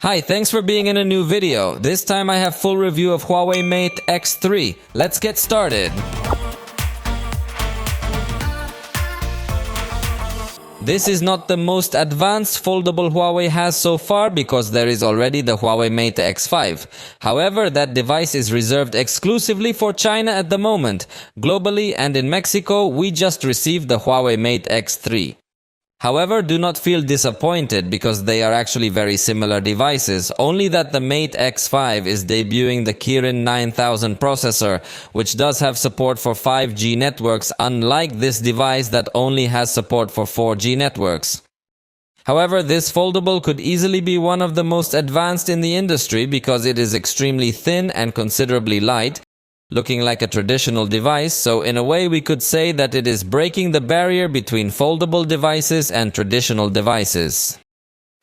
Hi, thanks for being in a new video. This time I have full review of Huawei Mate X3. Let's get started. This is not the most advanced foldable Huawei has so far because there is already the Huawei Mate X5. However, that device is reserved exclusively for China at the moment. Globally and in Mexico, we just received the Huawei Mate X3. However, do not feel disappointed because they are actually very similar devices, only that the Mate X5 is debuting the Kirin 9000 processor, which does have support for 5G networks, unlike this device that only has support for 4G networks. However, this foldable could easily be one of the most advanced in the industry because it is extremely thin and considerably light, looking like a traditional device, so in a way we could say that it is breaking the barrier between foldable devices and traditional devices.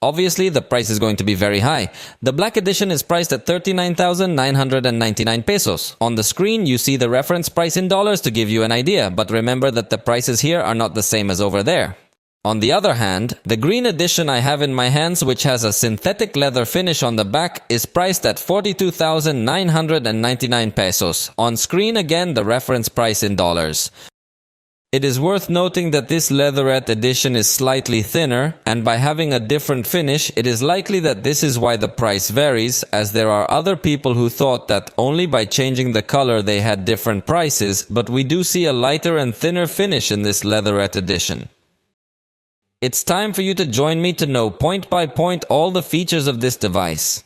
Obviously, the price is going to be very high. The black edition is priced at 39,999 pesos. On the screen, you see the reference price in dollars to give you an idea, but remember that the prices here are not the same as over there. On the other hand, the green edition I have in my hands, which has a synthetic leather finish on the back, is priced at 42,999 pesos. On screen again, the reference price in dollars. It is worth noting that this leatherette edition is slightly thinner, and by having a different finish, it is likely that this is why the price varies, as there are other people who thought that only by changing the color they had different prices, but we do see a lighter and thinner finish in this leatherette edition. It's time for you to join me to know point by point all the features of this device.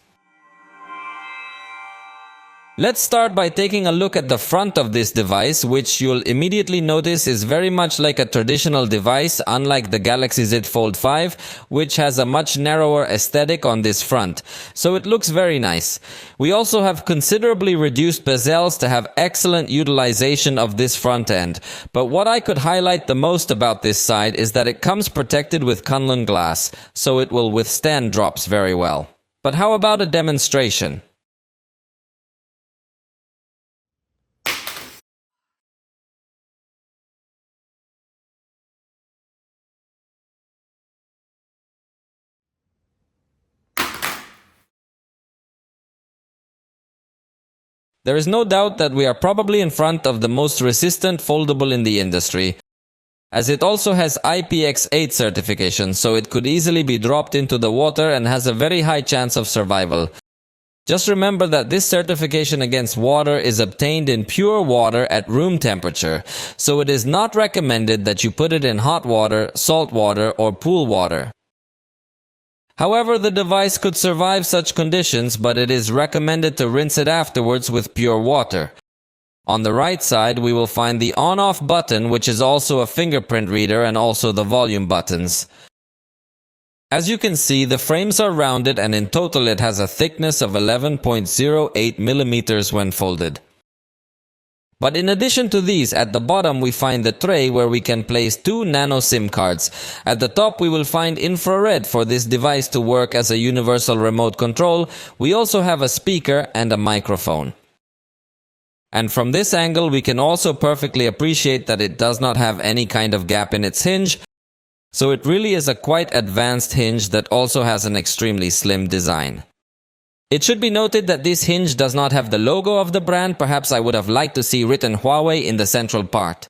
Let's start by taking a look at the front of this device, which you'll immediately notice is very much like a traditional device, unlike the Galaxy Z Fold 5, which has a much narrower aesthetic on this front. So it looks very nice. We also have considerably reduced bezels to have excellent utilization of this front end. But what I could highlight the most about this side is that it comes protected with Kunlun glass, so it will withstand drops very well. But how about a demonstration? There is no doubt that we are probably in front of the most resistant foldable in the industry, as it also has IPX8 certification, so it could easily be dropped into the water and has a very high chance of survival. Just remember that this certification against water is obtained in pure water at room temperature, so it is not recommended that you put it in hot water, salt water, or pool water. However, the device could survive such conditions, but it is recommended to rinse it afterwards with pure water. On the right side, we will find the on-off button, which is also a fingerprint reader, and also the volume buttons. As you can see, the frames are rounded, and in total it has a thickness of 11.08 millimeters when folded. But in addition to these, at the bottom we find the tray where we can place 2 nano SIM cards. At the top we will find infrared for this device to work as a universal remote control. We also have a speaker and a microphone. And from this angle we can also perfectly appreciate that it does not have any kind of gap in its hinge. So it really is a quite advanced hinge that also has an extremely slim design. It should be noted that this hinge does not have the logo of the brand. Perhaps I would have liked to see written Huawei in the central part.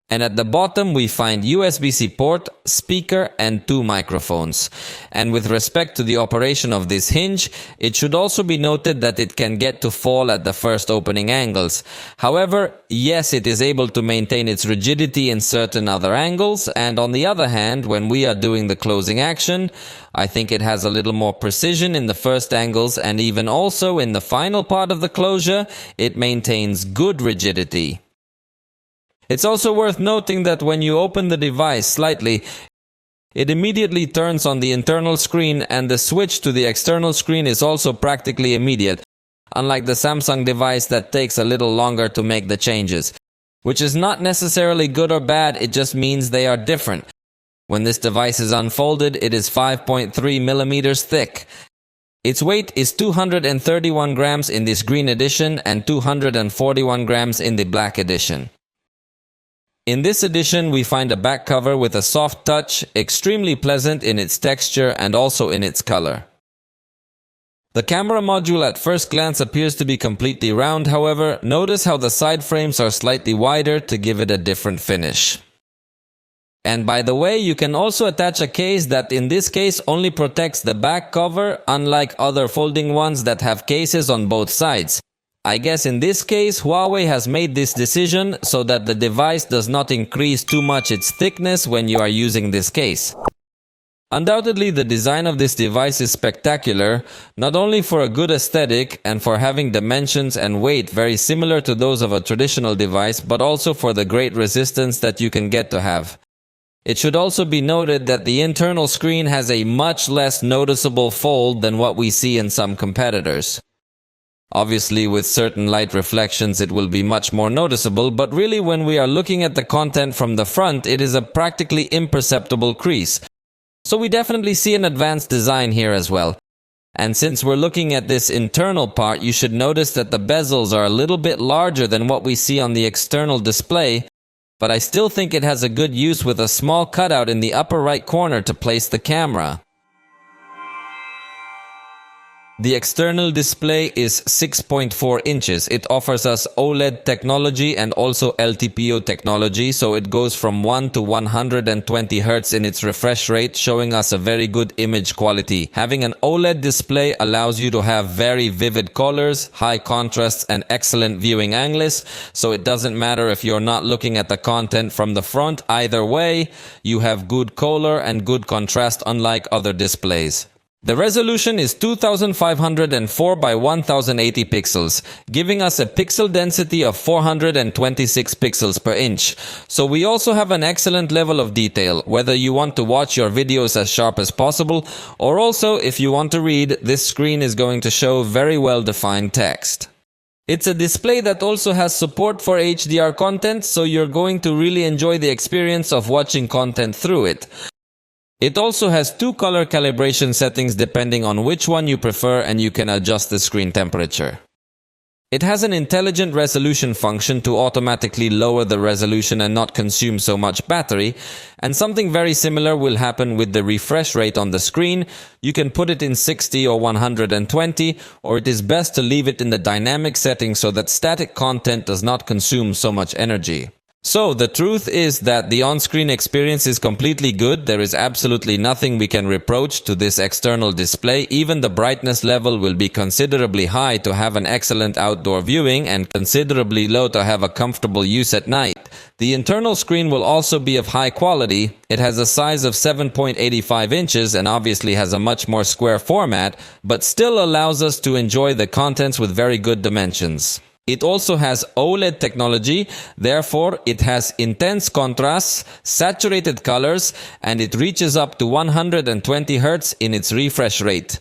And at the bottom we find USB-C port, speaker and 2 microphones. And with respect to the operation of this hinge, it should also be noted that it can get to fall at the first opening angles. However, yes, it is able to maintain its rigidity in certain other angles, and on the other hand, when we are doing the closing action, I think it has a little more precision in the first angles, and even also in the final part of the closure, it maintains good rigidity. It's also worth noting that when you open the device slightly, it immediately turns on the internal screen, and the switch to the external screen is also practically immediate, unlike the Samsung device that takes a little longer to make the changes. Which is not necessarily good or bad, it just means they are different. When this device is unfolded, it is 5.3 millimeters thick. Its weight is 231 grams in this green edition and 241 grams in the black edition. In this edition, we find a back cover with a soft touch, extremely pleasant in its texture and also in its color. The camera module at first glance appears to be completely round, however, notice how the side frames are slightly wider to give it a different finish. And by the way, you can also attach a case that in this case only protects the back cover, unlike other folding ones that have cases on both sides. I guess in this case, Huawei has made this decision so that the device does not increase too much its thickness when you are using this case. Undoubtedly, the design of this device is spectacular, not only for a good aesthetic and for having dimensions and weight very similar to those of a traditional device, but also for the great resistance that you can get to have. It should also be noted that the internal screen has a much less noticeable fold than what we see in some competitors. Obviously, with certain light reflections it will be much more noticeable, but really when we are looking at the content from the front, it is a practically imperceptible crease. So we definitely see an advanced design here as well. And since we're looking at this internal part, you should notice that the bezels are a little bit larger than what we see on the external display, but I still think it has a good use with a small cutout in the upper right corner to place the camera. The external display is 6.4 inches. It offers us OLED technology and also LTPO technology, so it goes from 1 to 120 Hz in its refresh rate, showing us a very good image quality. Having an OLED display allows you to have very vivid colors, high contrasts, and excellent viewing angles, so it doesn't matter if you're not looking at the content from the front. Either way, you have good color and good contrast, unlike other displays. The resolution is 2504 by 1080 pixels, giving us a pixel density of 426 pixels per inch. So we also have an excellent level of detail, whether you want to watch your videos as sharp as possible, or also if you want to read, this screen is going to show very well defined text. It's a display that also has support for HDR content, so you're going to really enjoy the experience of watching content through it. It also has two color calibration settings depending on which one you prefer, and you can adjust the screen temperature. It has an intelligent resolution function to automatically lower the resolution and not consume so much battery, and something very similar will happen with the refresh rate on the screen. You can put it in 60 or 120, or it is best to leave it in the dynamic setting so that static content does not consume so much energy. So, the truth is that the on-screen experience is completely good. There is absolutely nothing we can reproach to this external display. Even the brightness level will be considerably high to have an excellent outdoor viewing and considerably low to have a comfortable use at night. The internal screen will also be of high quality. It has a size of 7.85 inches and obviously has a much more square format, but still allows us to enjoy the contents with very good dimensions. It also has OLED technology, therefore it has intense contrasts, saturated colors, and it reaches up to 120 Hz in its refresh rate.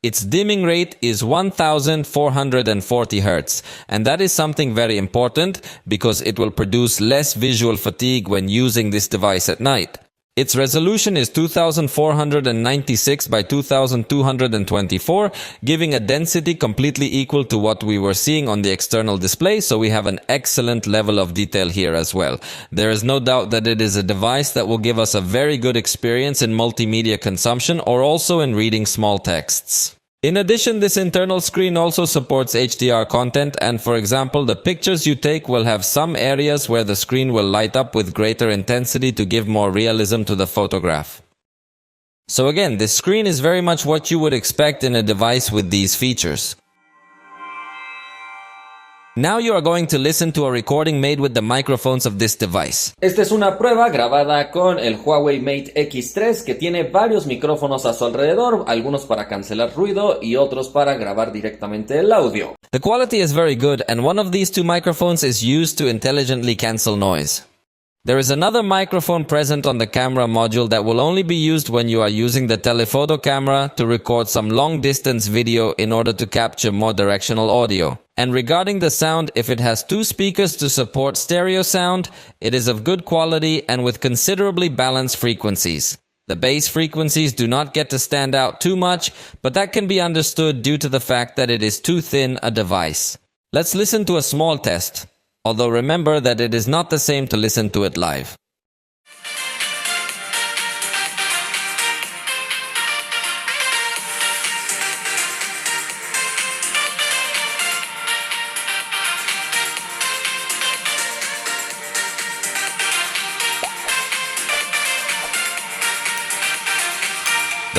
Its dimming rate is 1440 Hz, and that is something very important because it will produce less visual fatigue when using this device at night. Its resolution is 2496 by 2224, giving a density completely equal to what we were seeing on the external display, so we have an excellent level of detail here as well. There is no doubt that it is a device that will give us a very good experience in multimedia consumption or also in reading small texts. In addition, this internal screen also supports HDR content, and for example, the pictures you take will have some areas where the screen will light up with greater intensity to give more realism to the photograph. So again, this screen is very much what you would expect in a device with these features. Now you are going to listen to a recording made with the microphones of this device. Esta es una prueba grabada con el Huawei Mate X3 que tiene varios micrófonos a su alrededor, algunos para cancelar ruido y otros para grabar directamente el audio. The quality is very good, and one of these two microphones is used to intelligently cancel noise. There is another microphone present on the camera module that will only be used when you are using the telephoto camera to record some long-distance video in order to capture more directional audio. And regarding the sound, if it has two speakers to support stereo sound, it is of good quality and with considerably balanced frequencies. The bass frequencies do not get to stand out too much, but that can be understood due to the fact that it is too thin a device. Let's listen to a small test. Although remember that it is not the same to listen to it live.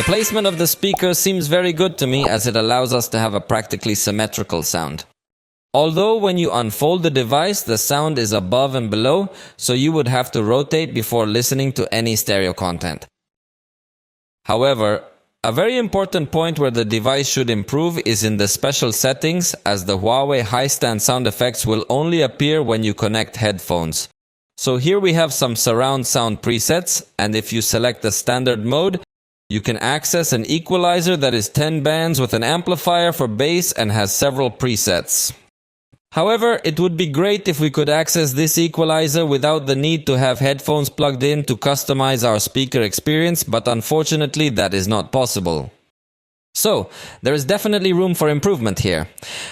The placement of the speaker seems very good to me as it allows us to have a practically symmetrical sound. Although when you unfold the device, the sound is above and below, so you would have to rotate before listening to any stereo content. However, a very important point where the device should improve is in the special settings, as the Huawei high-stand sound effects will only appear when you connect headphones. So here we have some surround sound presets, and if you select the standard mode, you can access an equalizer that is 10 bands with an amplifier for bass and has several presets. However, it would be great if we could access this equalizer without the need to have headphones plugged in to customize our speaker experience, but unfortunately that is not possible. So, there is definitely room for improvement here.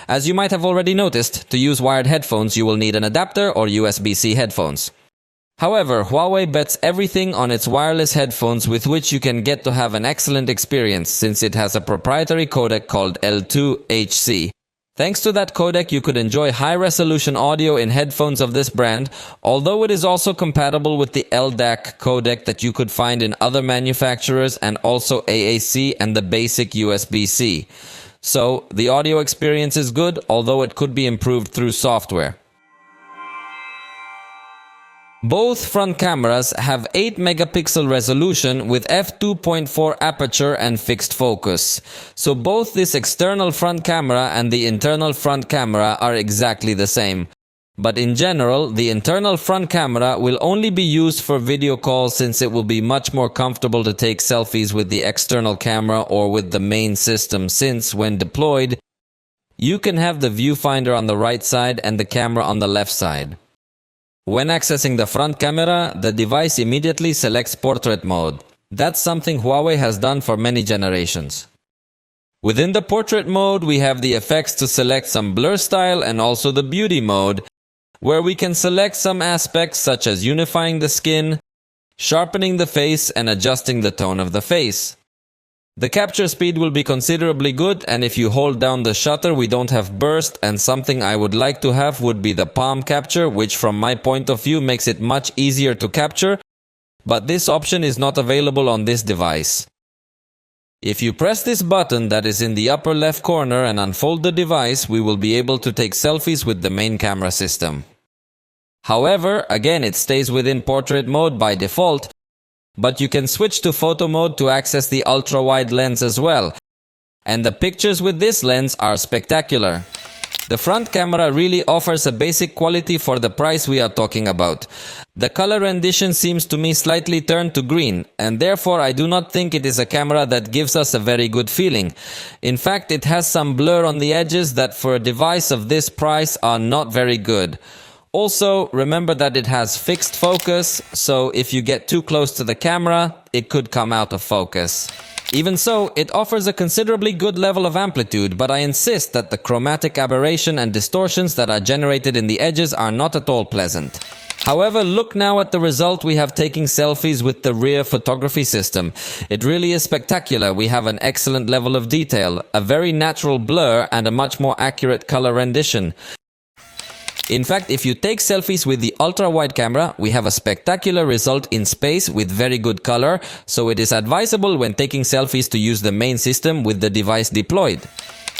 As you might have already noticed, to use wired headphones you will need an adapter or USB-C headphones. However, Huawei bets everything on its wireless headphones, with which you can get to have an excellent experience since it has a proprietary codec called L2HC. Thanks to that codec, you could enjoy high-resolution audio in headphones of this brand, although it is also compatible with the LDAC codec that you could find in other manufacturers and also AAC and the basic USB-C. So, the audio experience is good, although it could be improved through software. Both front cameras have 8 megapixel resolution with f2.4 aperture and fixed focus. So both this external front camera and the internal front camera are exactly the same. But in general, the internal front camera will only be used for video calls since it will be much more comfortable to take selfies with the external camera or with the main system, since when deployed, you can have the viewfinder on the right side and the camera on the left side. When accessing the front camera, the device immediately selects portrait mode. That's something Huawei has done for many generations. Within the portrait mode, we have the effects to select some blur style and also the beauty mode, where we can select some aspects such as unifying the skin, sharpening the face, and adjusting the tone of the face. The capture speed will be considerably good, and if you hold down the shutter we don't have burst, and something I would like to have would be the palm capture, which from my point of view makes it much easier to capture, but this option is not available on this device. If you press this button that is in the upper left corner and unfold the device, we will be able to take selfies with the main camera system. However, again it stays within portrait mode by default, but you can switch to photo mode to access the ultra-wide lens as well. And the pictures with this lens are spectacular. The front camera really offers a basic quality for the price we are talking about. The color rendition seems to me slightly turned to green, and therefore I do not think it is a camera that gives us a very good feeling. In fact, it has some blur on the edges that for a device of this price are not very good. Also, remember that it has fixed focus, so if you get too close to the camera, it could come out of focus. Even so, it offers a considerably good level of amplitude, but I insist that the chromatic aberration and distortions that are generated in the edges are not at all pleasant. However, look now at the result we have taking selfies with the rear photography system. It really is spectacular. We have an excellent level of detail, a very natural blur, and a much more accurate color rendition. In fact, if you take selfies with the ultra-wide camera, we have a spectacular result in space with very good color, so it is advisable when taking selfies to use the main system with the device deployed.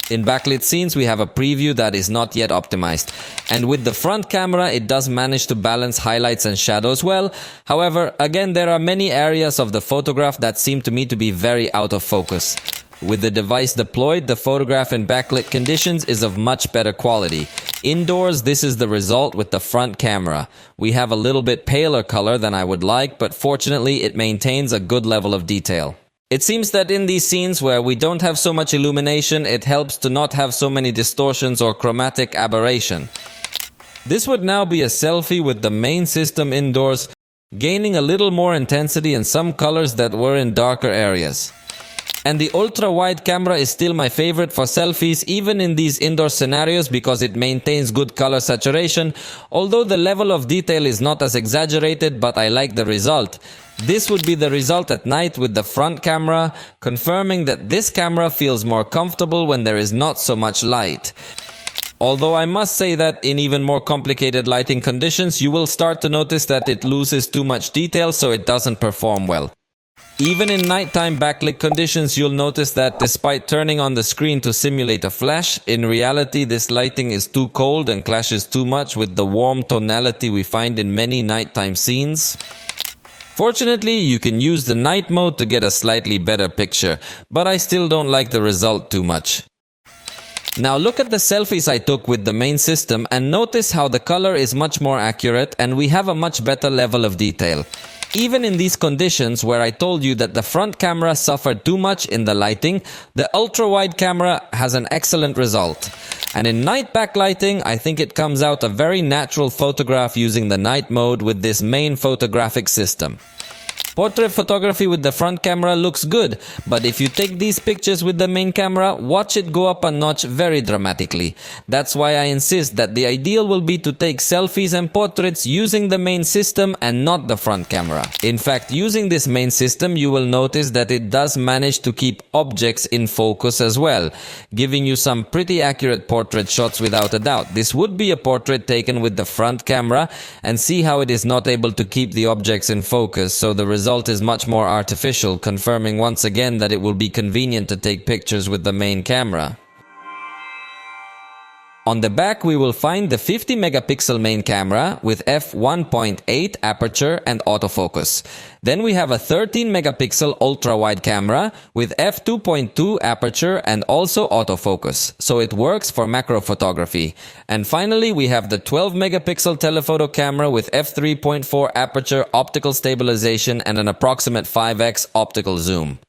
In backlit scenes, we have a preview that is not yet optimized. And with the front camera, it does manage to balance highlights and shadows well. However, again, there are many areas of the photograph that seem to me to be very out of focus. With the device deployed, the photograph in backlit conditions is of much better quality. Indoors, this is the result with the front camera. We have a little bit paler color than I would like, but fortunately it maintains a good level of detail. It seems that in these scenes where we don't have so much illumination, it helps to not have so many distortions or chromatic aberration. This would now be a selfie with the main system indoors, gaining a little more intensity in some colors that were in darker areas. And the ultra-wide camera is still my favorite for selfies, even in these indoor scenarios, because it maintains good color saturation, although the level of detail is not as exaggerated, but I like the result. This would be the result at night with the front camera, confirming that this camera feels more comfortable when there is not so much light. Although I must say that in even more complicated lighting conditions, you will start to notice that it loses too much detail, so it doesn't perform well. Even in nighttime backlit conditions, you'll notice that despite turning on the screen to simulate a flash, in reality this lighting is too cold and clashes too much with the warm tonality we find in many nighttime scenes. Fortunately, you can use the night mode to get a slightly better picture, but I still don't like the result too much. Now look at the selfies I took with the main system and notice how the color is much more accurate and we have a much better level of detail. Even in these conditions where I told you that the front camera suffered too much in the lighting, the ultra-wide camera has an excellent result. And in night backlighting, I think it comes out a very natural photograph using the night mode with this main photographic system. Portrait photography with the front camera looks good, but if you take these pictures with the main camera, watch it go up a notch very dramatically. That's why I insist that the ideal will be to take selfies and portraits using the main system and not the front camera. In fact, using this main system, you will notice that it does manage to keep objects in focus as well, giving you some pretty accurate portrait shots without a doubt. This would be a portrait taken with the front camera, and see how it is not able to keep the objects in focus, so the result is much more artificial, confirming once again that it will be convenient to take pictures with the main camera. On the back we will find the 50 megapixel main camera with f1.8 aperture and autofocus. Then we have a 13 megapixel ultra-wide camera with f2.2 aperture and also autofocus, so it works for macro photography. And finally we have the 12 megapixel telephoto camera with f3.4 aperture, optical stabilization and an approximate 5x optical zoom.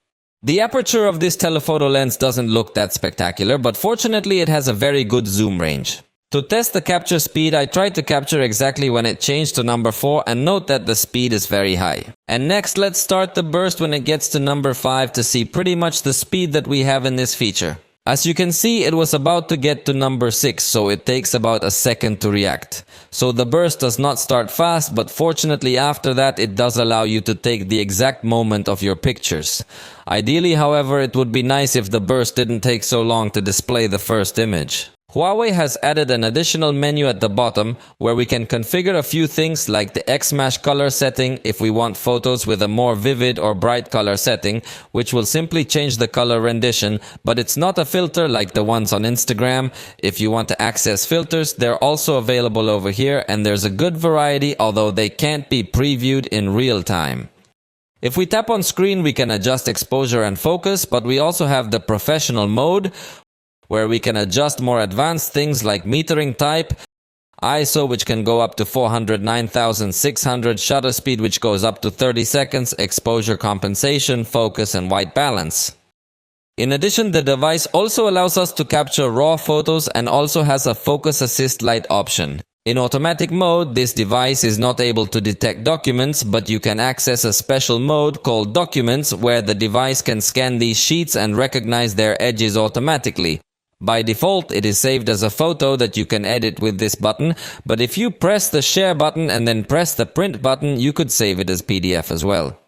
The aperture of this telephoto lens doesn't look that spectacular, but fortunately it has a very good zoom range. To test the capture speed, I tried to capture exactly when it changed to number 4 and note that the speed is very high. And next let's start the burst when it gets to number 5 to see pretty much the speed that we have in this feature. As you can see, it was about to get to number 6, so it takes about a second to react. So the burst does not start fast, but fortunately after that it does allow you to take the exact moment of your pictures. Ideally, however, it would be nice if the burst didn't take so long to display the first image. Huawei has added an additional menu at the bottom where we can configure a few things like the X-Mash color setting if we want photos with a more vivid or bright color setting, which will simply change the color rendition, but it's not a filter like the ones on Instagram. If you want to access filters, they're also available over here and there's a good variety, although they can't be previewed in real time. If we tap on screen, we can adjust exposure and focus, but we also have the professional mode, where we can adjust more advanced things like metering type, ISO which can go up to 409,600, shutter speed which goes up to 30 seconds, exposure compensation, focus and white balance. In addition, the device also allows us to capture raw photos and also has a focus assist light option. In automatic mode, this device is not able to detect documents, but you can access a special mode called Documents where the device can scan these sheets and recognize their edges automatically. By default, it is saved as a photo that you can edit with this button, but if you press the share button and then press the print button, you could save it as PDF as well.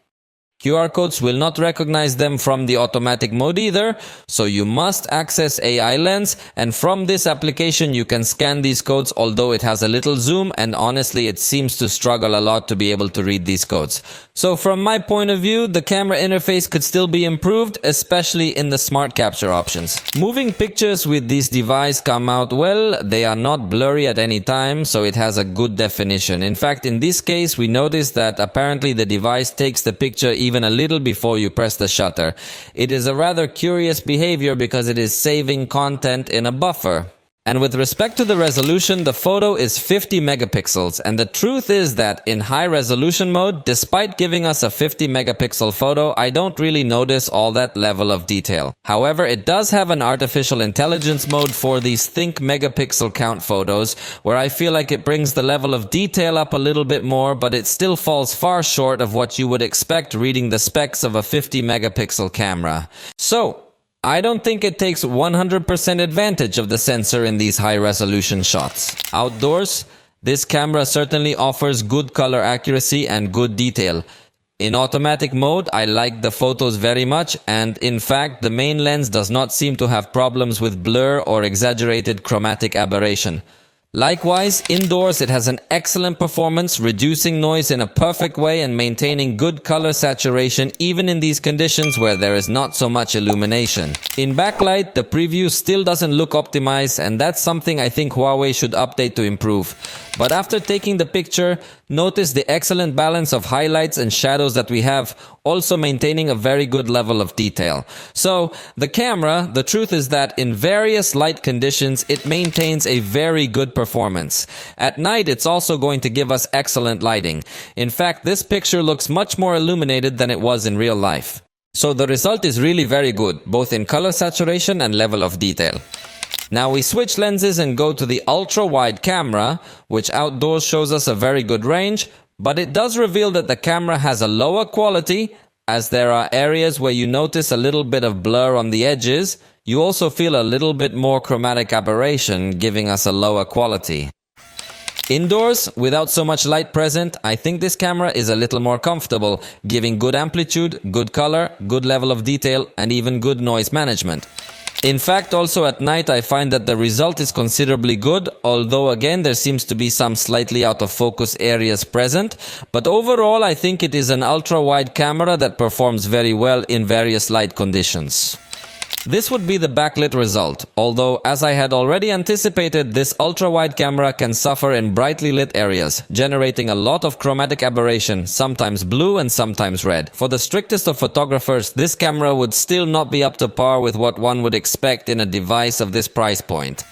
QR codes will not recognize them from the automatic mode either, so you must access AI Lens, and from this application you can scan these codes, although it has a little zoom and honestly it seems to struggle a lot to be able to read these codes. So from my point of view, the camera interface could still be improved, especially in the smart capture options. Moving pictures with this device come out well. They are not blurry at any time, so it has a good definition. In fact, in this case we notice that apparently the device takes the picture even a little before you press the shutter. It is a rather curious behavior because it is saving content in a buffer. And with respect to the resolution, the photo is 50 megapixels, and the truth is that in high resolution mode, despite giving us a 50 megapixel photo, I don't really notice all that level of detail. However, it does have an artificial intelligence mode for these think megapixel count photos, where I feel like it brings the level of detail up a little bit more, but it still falls far short of what you would expect reading the specs of a 50 megapixel camera. So, I don't think it takes 100% advantage of the sensor in these high-resolution shots. Outdoors, this camera certainly offers good color accuracy and good detail. In automatic mode, I like the photos very much, and in fact, the main lens does not seem to have problems with blur or exaggerated chromatic aberration. Likewise, indoors it has an excellent performance, reducing noise in a perfect way and maintaining good color saturation even in these conditions where there is not so much illumination. In backlight, the preview still doesn't look optimized, and that's something I think Huawei should update to improve. But after taking the picture, notice the excellent balance of highlights and shadows that we have, also maintaining a very good level of detail. So, the camera, the truth is that in various light conditions, it maintains a very good performance. At night, it's also going to give us excellent lighting. In fact, this picture looks much more illuminated than it was in real life. So the result is really very good, both in color saturation and level of detail. Now we switch lenses and go to the ultra-wide camera, which outdoors shows us a very good range, but it does reveal that the camera has a lower quality, as there are areas where you notice a little bit of blur on the edges. You also feel a little bit more chromatic aberration, giving us a lower quality. Indoors, without so much light present, I think this camera is a little more comfortable, giving good amplitude, good color, good level of detail, and even good noise management. In fact, also at night I find that the result is considerably good, although again there seems to be some slightly out of focus areas present, but overall I think it is an ultra-wide camera that performs very well in various light conditions. This would be the backlit result, although as I had already anticipated, this ultra-wide camera can suffer in brightly lit areas, generating a lot of chromatic aberration, sometimes blue and sometimes red. For the strictest of photographers, this camera would still not be up to par with what one would expect in a device of this price point.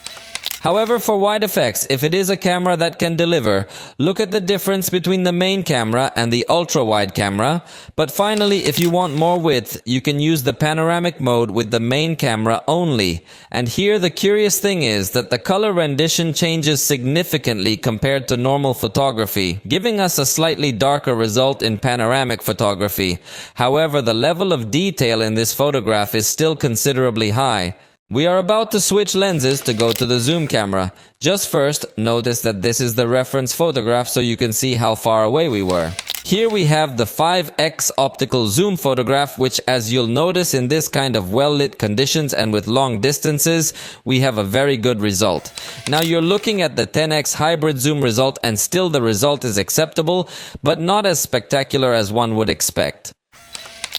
However, for wide effects, if it is a camera that can deliver, look at the difference between the main camera and the ultra-wide camera. But finally, if you want more width, you can use the panoramic mode with the main camera only. And here the curious thing is that the color rendition changes significantly compared to normal photography, giving us a slightly darker result in panoramic photography. However, the level of detail in this photograph is still considerably high. We are about to switch lenses to go to the zoom camera. Just first, notice that this is the reference photograph so you can see how far away we were. Here we have the 5x optical zoom photograph, which as you'll notice in this kind of well-lit conditions and with long distances, we have a very good result. Now you're looking at the 10x hybrid zoom result and still the result is acceptable, but not as spectacular as one would expect.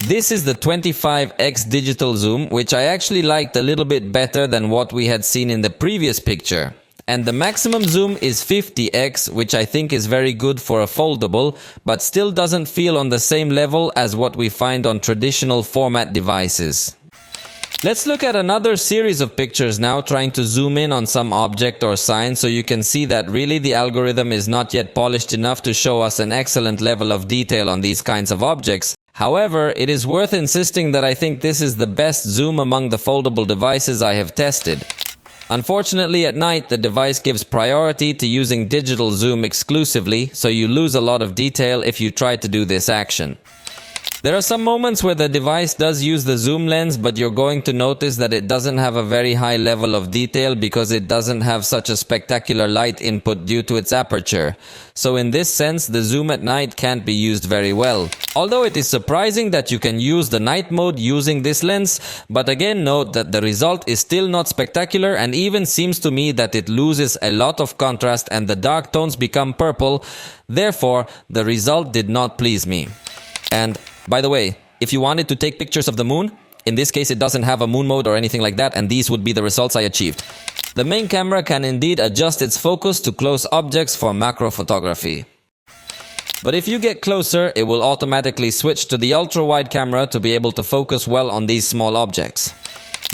This is the 25x digital zoom, which I actually liked a little bit better than what we had seen in the previous picture. And the maximum zoom is 50x, which I think is very good for a foldable, but still doesn't feel on the same level as what we find on traditional format devices. Let's look at another series of pictures now, trying to zoom in on some object or sign so you can see that really the algorithm is not yet polished enough to show us an excellent level of detail on these kinds of objects. However, it is worth insisting that I think this is the best zoom among the foldable devices I have tested. Unfortunately, at night, the device gives priority to using digital zoom exclusively, so you lose a lot of detail if you try to do this action. There are some moments where the device does use the zoom lens, but you're going to notice that it doesn't have a very high level of detail because it doesn't have such a spectacular light input due to its aperture. So in this sense, the zoom at night can't be used very well. Although it is surprising that you can use the night mode using this lens, but again note that the result is still not spectacular and even seems to me that it loses a lot of contrast and the dark tones become purple. Therefore, the result did not please me. And by the way, if you wanted to take pictures of the moon, in this case it doesn't have a moon mode or anything like that, and these would be the results I achieved. The main camera can indeed adjust its focus to close objects for macro photography. But if you get closer, it will automatically switch to the ultra-wide camera to be able to focus well on these small objects.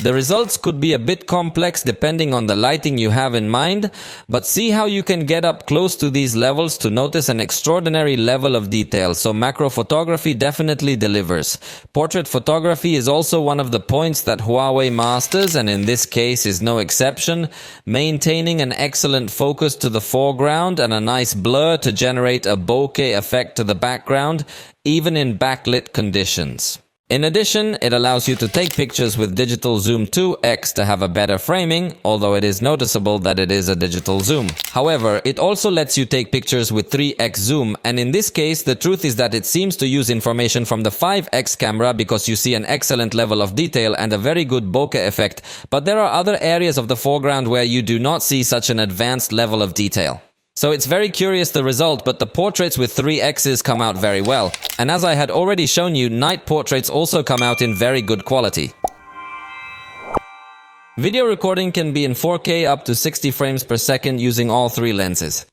The results could be a bit complex depending on the lighting you have in mind, but see how you can get up close to these levels to notice an extraordinary level of detail, so macro photography definitely delivers. Portrait photography is also one of the points that Huawei masters, and in this case is no exception, maintaining an excellent focus to the foreground and a nice blur to generate a bokeh effect to the background, even in backlit conditions. In addition, it allows you to take pictures with digital zoom 2x to have a better framing, although it is noticeable that it is a digital zoom. However, it also lets you take pictures with 3x zoom, and in this case, the truth is that it seems to use information from the 5x camera because you see an excellent level of detail and a very good bokeh effect, but there are other areas of the foreground where you do not see such an advanced level of detail. So it's very curious the result, but the portraits with 3x's come out very well. And as I had already shown you, night portraits also come out in very good quality. Video recording can be in 4K up to 60 frames per second using all three lenses.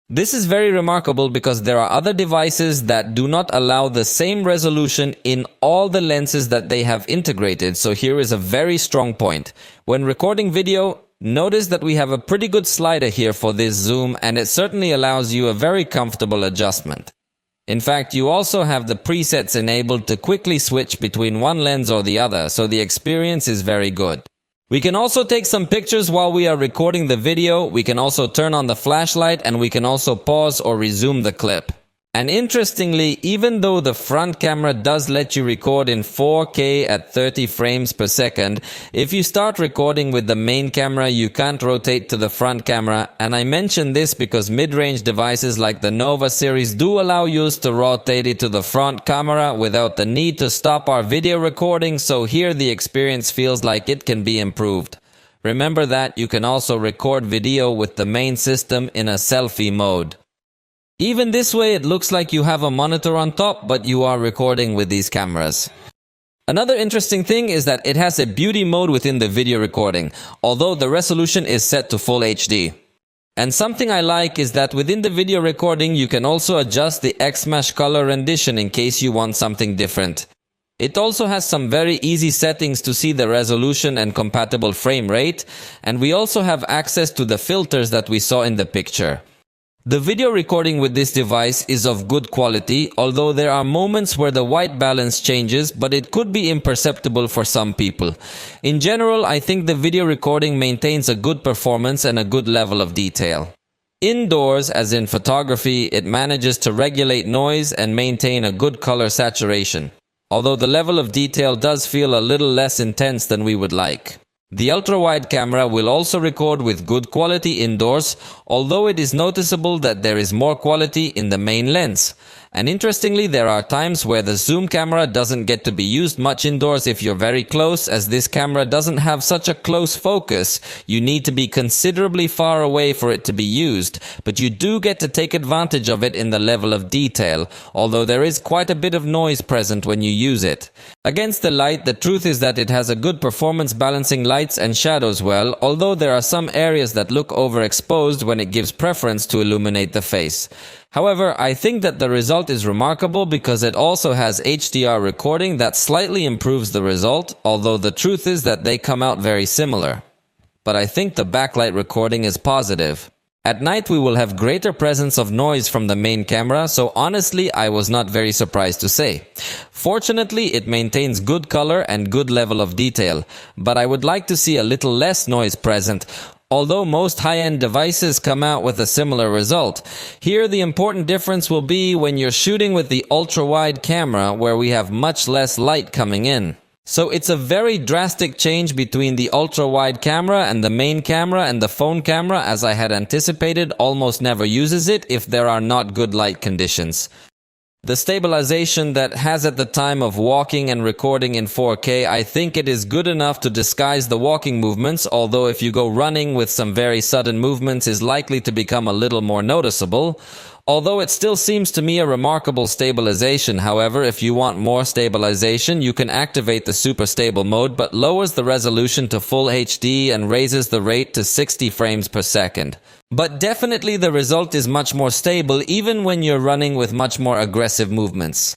This is very remarkable because there are other devices that do not allow the same resolution in all the lenses that they have integrated, so here is a very strong point. When recording video, notice that we have a pretty good slider here for this zoom, and it certainly allows you a very comfortable adjustment. In fact, you also have the presets enabled to quickly switch between one lens or the other, so the experience is very good. We can also take some pictures while we are recording the video, we can also turn on the flashlight, and we can also pause or resume the clip. And interestingly, even though the front camera does let you record in 4K at 30 frames per second, if you start recording with the main camera, you can't rotate to the front camera. And I mention this because mid-range devices like the Nova series do allow you to rotate it to the front camera without the need to stop our video recording, so here the experience feels like it can be improved. Remember that you can also record video with the main system in a selfie mode. Even this way, it looks like you have a monitor on top, but you are recording with these cameras. Another interesting thing is that it has a beauty mode within the video recording, although the resolution is set to full HD. And something I like is that within the video recording, you can also adjust the X-Mesh color rendition in case you want something different. It also has some very easy settings to see the resolution and compatible frame rate, and we also have access to the filters that we saw in the picture. The video recording with this device is of good quality, although there are moments where the white balance changes, but it could be imperceptible for some people. In general, I think the video recording maintains a good performance and a good level of detail. Indoors, as in photography, it manages to regulate noise and maintain a good color saturation, although the level of detail does feel a little less intense than we would like. The ultra-wide camera will also record with good quality indoors, although it is noticeable that there is more quality in the main lens. And interestingly, there are times where the zoom camera doesn't get to be used much indoors if you're very close, as this camera doesn't have such a close focus. You need to be considerably far away for it to be used, but you do get to take advantage of it in the level of detail, although there is quite a bit of noise present when you use it. Against the light, the truth is that it has a good performance balancing lights and shadows well, although there are some areas that look overexposed when it gives preference to illuminate the face. However, I think that the result is remarkable because it also has HDR recording that slightly improves the result, although the truth is that they come out very similar. But I think the backlight recording is positive. At night we will have greater presence of noise from the main camera, so honestly I was not very surprised to say. Fortunately, it maintains good color and good level of detail, but I would like to see a little less noise present, although most high-end devices come out with a similar result. Here the important difference will be when you're shooting with the ultra-wide camera, where we have much less light coming in. So it's a very drastic change between the ultra-wide camera and the main camera, and the phone camera, as I had anticipated, almost never uses it if there are not good light conditions. The stabilization that has at the time of walking and recording in 4K, I think it is good enough to disguise the walking movements, although if you go running with some very sudden movements is likely to become a little more noticeable. Although it still seems to me a remarkable stabilization. However, if you want more stabilization, you can activate the super stable mode, but lowers the resolution to full HD and raises the rate to 60 frames per second. But definitely the result is much more stable even when you're running with much more aggressive movements.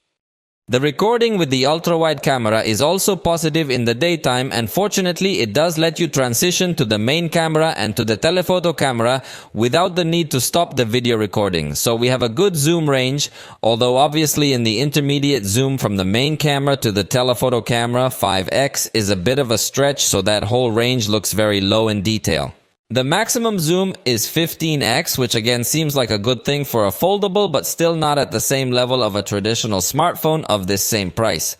The recording with the ultra-wide camera is also positive in the daytime, and fortunately it does let you transition to the main camera and to the telephoto camera without the need to stop the video recording. So we have a good zoom range, although obviously in the intermediate zoom from the main camera to the telephoto camera 5x is a bit of a stretch, so that whole range looks very low in detail. The maximum zoom is 15x, which again seems like a good thing for a foldable, but still not at the same level of a traditional smartphone of this same price.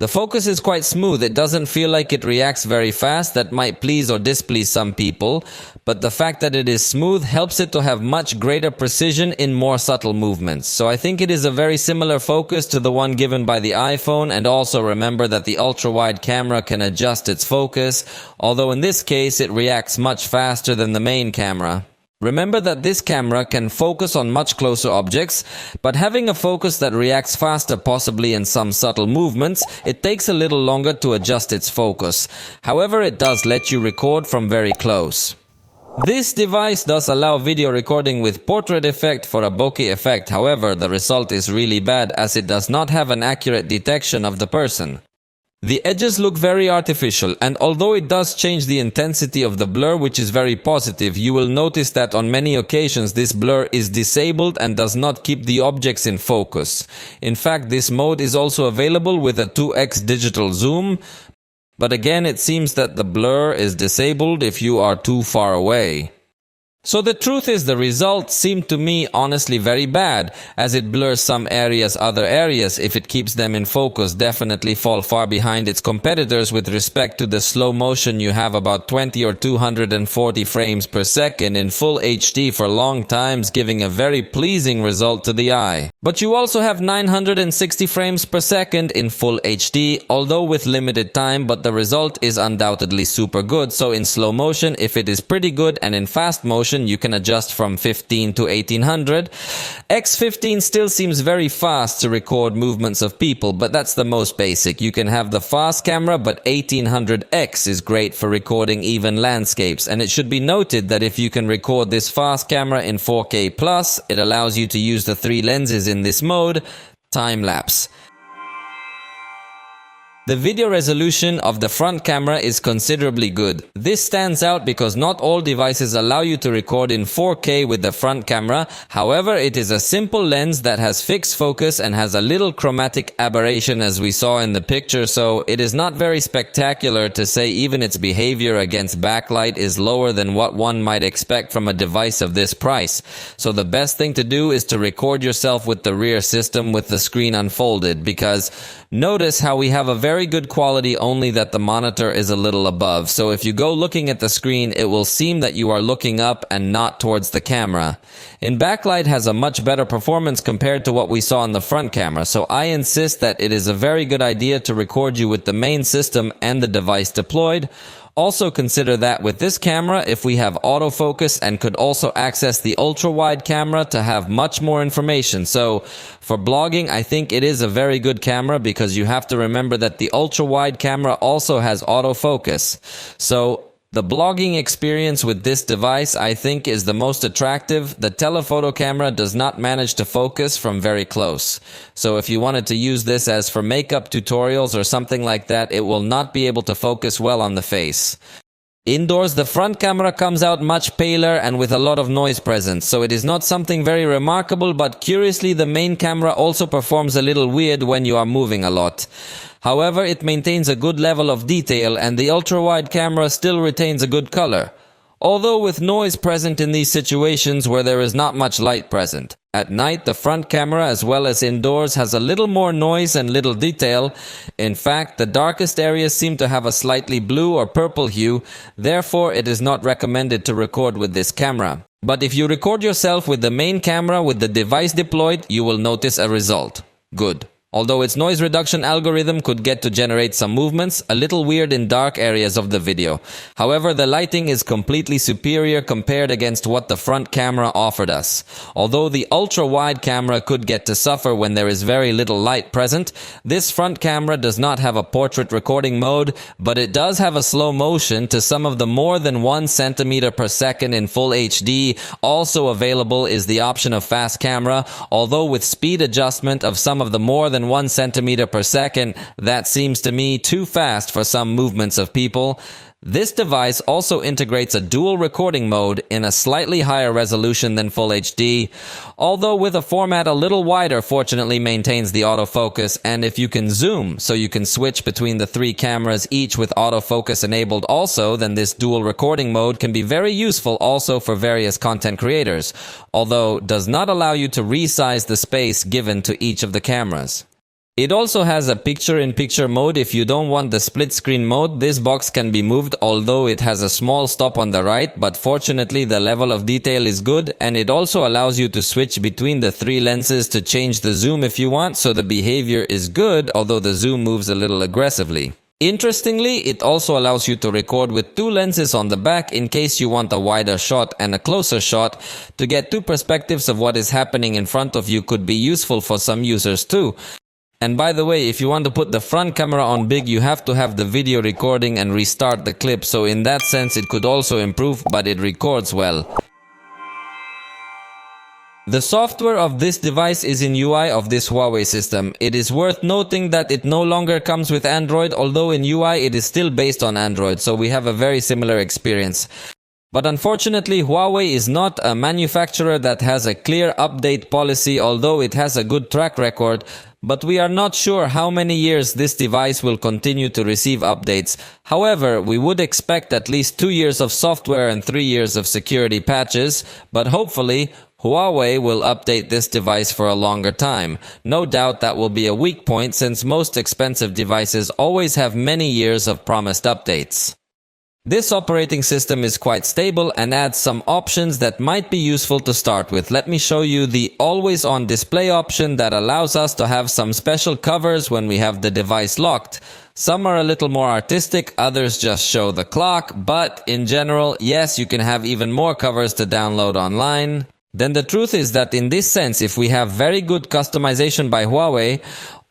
The focus is quite smooth. It doesn't feel like it reacts very fast. That might please or displease some people, but the fact that it is smooth helps it to have much greater precision in more subtle movements. So I think it is a very similar focus to the one given by the iPhone, and also remember that the ultra-wide camera can adjust its focus, although in this case it reacts much faster than the main camera. Remember that this camera can focus on much closer objects, but having a focus that reacts faster, possibly in some subtle movements, it takes a little longer to adjust its focus. However, it does let you record from very close. This device does allow video recording with portrait effect for a bokeh effect. However, the result is really bad as it does not have an accurate detection of the person. The edges look very artificial, and although it does change the intensity of the blur, which is very positive, you will notice that on many occasions this blur is disabled and does not keep the objects in focus. In fact, this mode is also available with a 2x digital zoom, but again it seems that the blur is disabled if you are too far away. So the truth is, the results seem to me honestly very bad, as it blurs some areas, other areas, if it keeps them in focus, definitely fall far behind its competitors with respect to the slow motion. You have about 20 or 240 frames per second in full HD for long times, giving a very pleasing result to the eye. But you also have 960 frames per second in full HD, although with limited time, but the result is undoubtedly super good. So in slow motion, if it is pretty good, and in fast motion, you can adjust from 15 to 1800. X15 still seems very fast to record movements of people, but that's the most basic. You can have the fast camera, but 1800X is great for recording even landscapes. And it should be noted that if you can record this fast camera in 4K+, it allows you to use the 3 lenses in this mode, time-lapse. The video resolution of the front camera is considerably good. This stands out because not all devices allow you to record in 4K with the front camera. However, it is a simple lens that has fixed focus and has a little chromatic aberration as we saw in the picture, so it is not very spectacular to say even its behavior against backlight is lower than what one might expect from a device of this price. So the best thing to do is to record yourself with the rear system with the screen unfolded, because notice how we have a very good quality, only that the monitor is a little above. So if you go looking at the screen, it will seem that you are looking up and not towards the camera. In backlight has a much better performance compared to what we saw in the front camera. So I insist that it is a very good idea to record you with the main system and the device deployed. Also consider that with this camera, if we have autofocus, and could also access the ultra-wide camera to have much more information. So for blogging, I think it is a very good camera, because you have to remember that the ultra-wide camera also has autofocus. So the blogging experience with this device, I think, is the most attractive. The telephoto camera does not manage to focus from very close. So if you wanted to use this as for makeup tutorials or something like that, it will not be able to focus well on the face. Indoors, the front camera comes out much paler and with a lot of noise present, so it is not something very remarkable, but curiously the main camera also performs a little weird when you are moving a lot. However, it maintains a good level of detail, and the ultra-wide camera still retains a good color, although with noise present in these situations where there is not much light present. At night, the front camera, as well as indoors, has a little more noise and little detail. In fact, the darkest areas seem to have a slightly blue or purple hue, therefore it is not recommended to record with this camera. But if you record yourself with the main camera with the device deployed, you will notice a result. Good. Although its noise reduction algorithm could get to generate some movements, a little weird in dark areas of the video. However, the lighting is completely superior compared against what the front camera offered us. Although the ultra-wide camera could get to suffer when there is very little light present, this front camera does not have a portrait recording mode, but it does have a slow motion to some of the more than 1 centimeter per second in full HD. Also available is the option of fast camera, although with speed adjustment of some of the more than 1 centimeter per second, that seems to me too fast for some movements of people. This device also integrates a dual recording mode in a slightly higher resolution than Full HD, although with a format a little wider, fortunately maintains the autofocus, and if you can zoom, so you can switch between the 3 cameras each with autofocus enabled also, then this dual recording mode can be very useful also for various content creators, although does not allow you to resize the space given to each of the cameras. It also has a picture-in-picture mode. If you don't want the split screen mode, this box can be moved, although it has a small stop on the right, but fortunately the level of detail is good, and it also allows you to switch between the 3 lenses to change the zoom if you want, so the behavior is good, although the zoom moves a little aggressively. Interestingly, it also allows you to record with 2 lenses on the back in case you want a wider shot and a closer shot. To get 2 perspectives of what is happening in front of you could be useful for some users too. And by the way, if you want to put the front camera on big, you have to have the video recording and restart the clip, so in that sense it could also improve, but it records well. The software of this device is in UI of this Huawei system. It is worth noting that it no longer comes with Android, although in UI it is still based on Android, so we have a very similar experience. But unfortunately, Huawei is not a manufacturer that has a clear update policy, although it has a good track record, but we are not sure how many years this device will continue to receive updates. However, we would expect at least 2 years of software and 3 years of security patches, but hopefully, Huawei will update this device for a longer time. No doubt that will be a weak point since most expensive devices always have many years of promised updates. This operating system is quite stable and adds some options that might be useful to start with. Let me show you the always on display option that allows us to have some special covers when we have the device locked. Some are a little more artistic, others just show the clock, but in general, yes, you can have even more covers to download online. Then the truth is that in this sense, if we have very good customization by Huawei,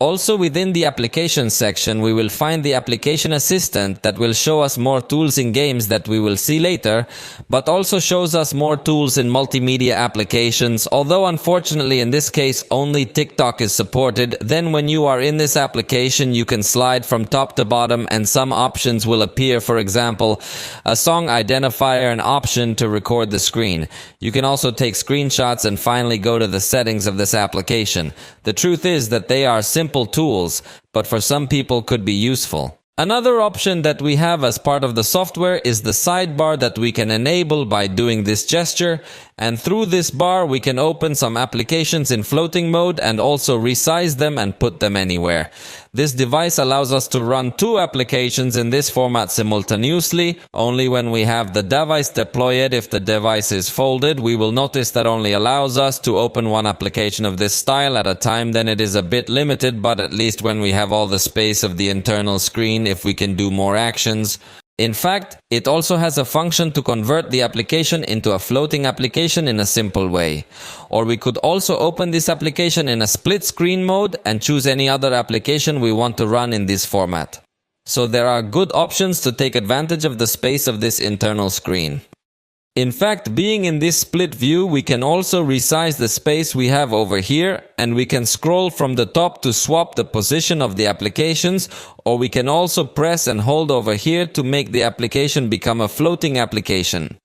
also within the application section, we will find the application assistant that will show us more tools in games that we will see later, but also shows us more tools in multimedia applications, although unfortunately in this case only TikTok is supported. Then when you are in this application, you can slide from top to bottom and some options will appear, for example, a song identifier, an option to record the screen. You can also take screenshots and finally go to the settings of this application. The truth is that they are simple tools, but for some people could be useful. Another option that we have as part of the software is the sidebar that we can enable by doing this gesture, and through this bar we can open some applications in floating mode and also resize them and put them anywhere. This device allows us to run 2 applications in this format simultaneously. Only when we have the device deployed, if the device is folded, we will notice that only allows us to open 1 application of this style at a time. Then it is a bit limited, but at least when we have all the space of the internal screen, if we can do more actions. In fact, it also has a function to convert the application into a floating application in a simple way. Or we could also open this application in a split screen mode and choose any other application we want to run in this format. So there are good options to take advantage of the space of this internal screen. In fact, being in this split view, we can also resize the space we have over here, and we can scroll from the top to swap the position of the applications, or we can also press and hold over here to make the application become a floating application.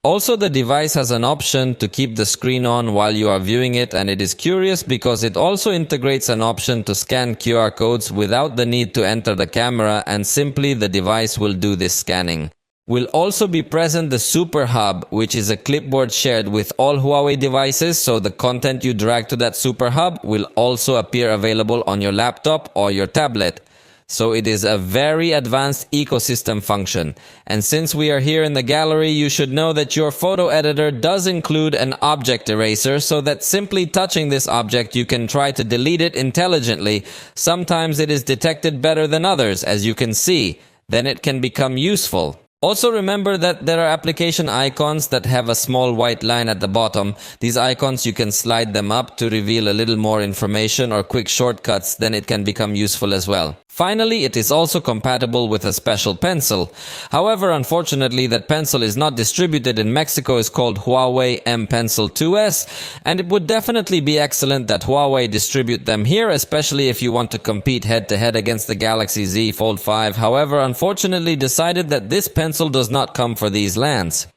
Also, the device has an option to keep the screen on while you are viewing it, and it is curious because it also integrates an option to scan QR codes without the need to enter the camera, and simply the device will do this scanning. Will also be present the Super Hub, which is a clipboard shared with all Huawei devices, so the content you drag to that Super Hub will also appear available on your laptop or your tablet. So it is a very advanced ecosystem function. And since we are here in the gallery, you should know that your photo editor does include an object eraser, so that simply touching this object you can try to delete it intelligently. Sometimes it is detected better than others, as you can see. Then it can become useful. Also remember that there are application icons that have a small white line at the bottom. These icons, you can slide them up to reveal a little more information or quick shortcuts, then it can become useful as well. Finally, it is also compatible with a special pencil. However, unfortunately, that pencil is not distributed in Mexico. It's called Huawei M Pencil 2S, and it would definitely be excellent that Huawei distribute them here, especially if you want to compete head-to-head against the Galaxy Z Fold 5. However, unfortunately decided that this pencil does not come for these lands.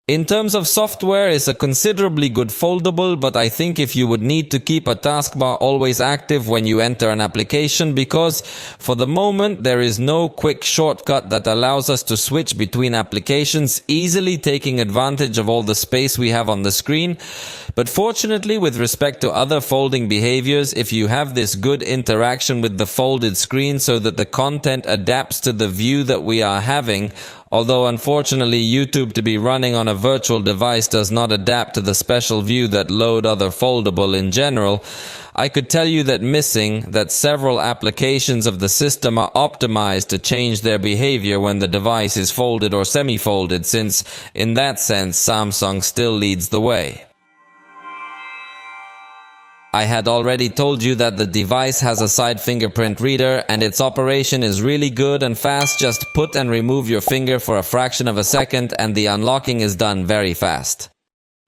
In terms of software, it's a considerably good foldable, but I think if you would need to keep a taskbar always active when you enter an application, because for the moment there is no quick shortcut that allows us to switch between applications, easily taking advantage of all the space we have on the screen. But fortunately, with respect to other folding behaviors, if you have this good interaction with the folded screen so that the content adapts to the view that we are having, although unfortunately YouTube to be running on a virtual device does not adapt to the special view that load other foldable in general, I could tell you that several applications of the system are optimized to change their behavior when the device is folded or semi-folded, since in that sense Samsung still leads the way. I had already told you that the device has a side fingerprint reader and its operation is really good and fast. Just put and remove your finger for a fraction of a second and the unlocking is done very fast.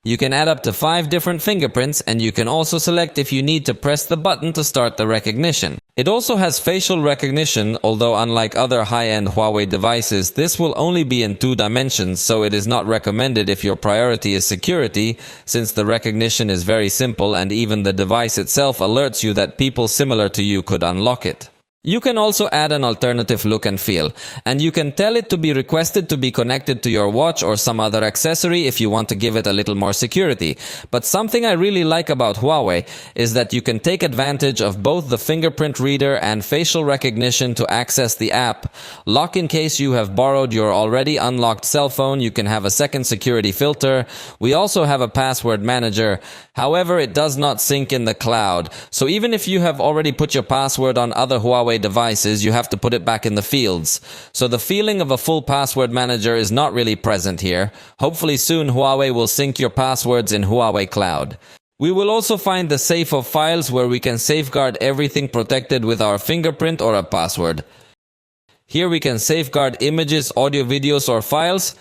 You can add up to 5 different fingerprints, and you can also select if you need to press the button to start the recognition. It also has facial recognition, although unlike other high-end Huawei devices, this will only be in 2 dimensions, so it is not recommended if your priority is security, since the recognition is very simple and even the device itself alerts you that people similar to you could unlock it. You can also add an alternative look and feel, and you can tell it to be requested to be connected to your watch or some other accessory if you want to give it a little more security. But something I really like about Huawei is that you can take advantage of both the fingerprint reader and facial recognition to access the app. Lock in case you have borrowed your already unlocked cell phone, you can have a second security filter. We also have a password manager. However, it does not sync in the cloud, so even if you have already put your password on other Huawei devices, you have to put it back in the fields. So the feeling of a full password manager is not really present here. Hopefully soon Huawei will sync your passwords in Huawei Cloud. We will also find the safe of files where we can safeguard everything protected with our fingerprint or a password. Here we can safeguard images, audio, videos or files.